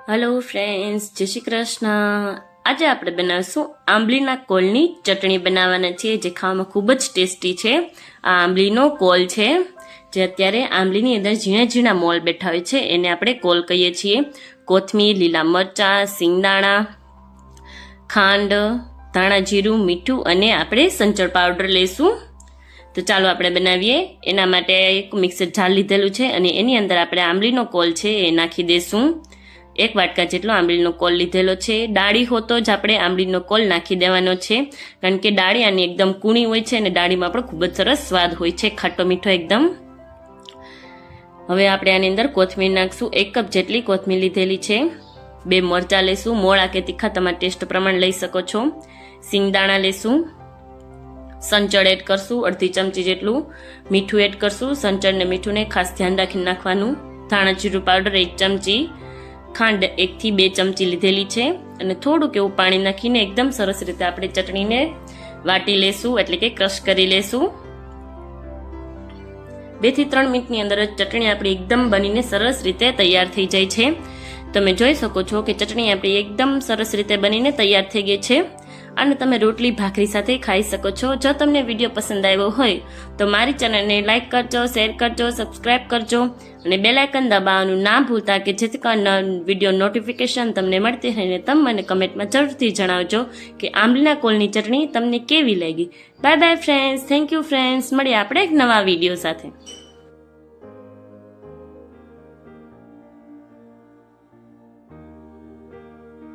Hello friends, જય શ્રી કૃષ્ણ. આજે આપણે બનાવીશું આંબલીના કોલની ચટણી બનાવવાના છીએ, જે ખાવામાં ખૂબ જ ટેસ્ટી છે. આ આંબલીનો કોલ છે, જે અત્યારે આંબલીની અંદર ઝીણા ઝીણા મોલ બેઠા હોય છે, એને આપણે કોલ કહીએ છીએ. કોથમીર, લીલા મરચાં, સિંગદાણા, ખાંડ, ધાણા જીરું, મીઠું અને આપણે સંચળ પાવડર લઈશું. તો ચાલો આપણે બનાવીએ. એના માટે એક મિક્સર જાર લીધેલું છે અને એની અંદર આપણે આંબલીનો કોલ છે એ નાખી દઈશું. 1 વાટકા જેટલો આંબલીનો કોલ લીધેલો છે. ડાળી હોતો જ આપણે આંબલીનો કોલ નાખી દેવાનો છે, કારણ કે ડાળી આની એકદમ કૂણી હોય છે અને ડાળીમાં પણ ખૂબ જ સરસ સ્વાદ હોય છે, ખાટો મીઠો એકદમ. હવે આપણે આની અંદર કોથમીર નાખશું. 1 કપ જેટલી કોથમીર લીધેલી છે. 2 મરચાં લઈશું, મોળા કે તીખા તમારા ટેસ્ટ પ્રમાણે લઈ શકો છો. સિંગદાણા લઈશું. સંચળ એડ કરશું, અડધી ચમચી જેટલું. મીઠું એડ કરશું. સંચળ ને મીઠુંને ખાસ ધ્યાન રાખીને નાખવાનું. ધાણા જીરું પાવડર 1 ચમચી. ખાંડ 1 થી 2 ચમચી લીધેલી છે અને થોડુંક એવું પાણી નાખીને એકદમ સરસ રીતે આપણે ચટણીને વાટી લેશું, એટલે કે ક્રશ કરી લેશું. 2 થી 3 મિનિટની અંદર જ ચટણી આપણી એકદમ બનીને સરસ રીતે તૈયાર થઈ જાય છે. તમે જોઈ શકો છો કે ચટણી આપણી એકદમ સરસ રીતે બનીને તૈયાર થઈ ગઈ છે અને તમે રોટલી ભાખરી સાથે ખાઈ શકો છો. જો તમને વિડીયો પસંદ આવ્યો હોય તો મારી ચેનલને લાઇક કરજો, શેર કરજો, સબસ્ક્રાઇબ કરજો અને બેલ આઇકન દબાવવાનું ના ભૂલતા, કે જેથી કરીને વિડીયો નોટિફિકેશન તમને મળતી રહીને તમે મને કમેન્ટમાં જરૂરથી જણાવજો કે આંબલીના કોલની ચટણી તમને કેવી લાગી. Bye bye friends, thank you friends. મળીએ આપણે એક નવા વિડીયો સાથે.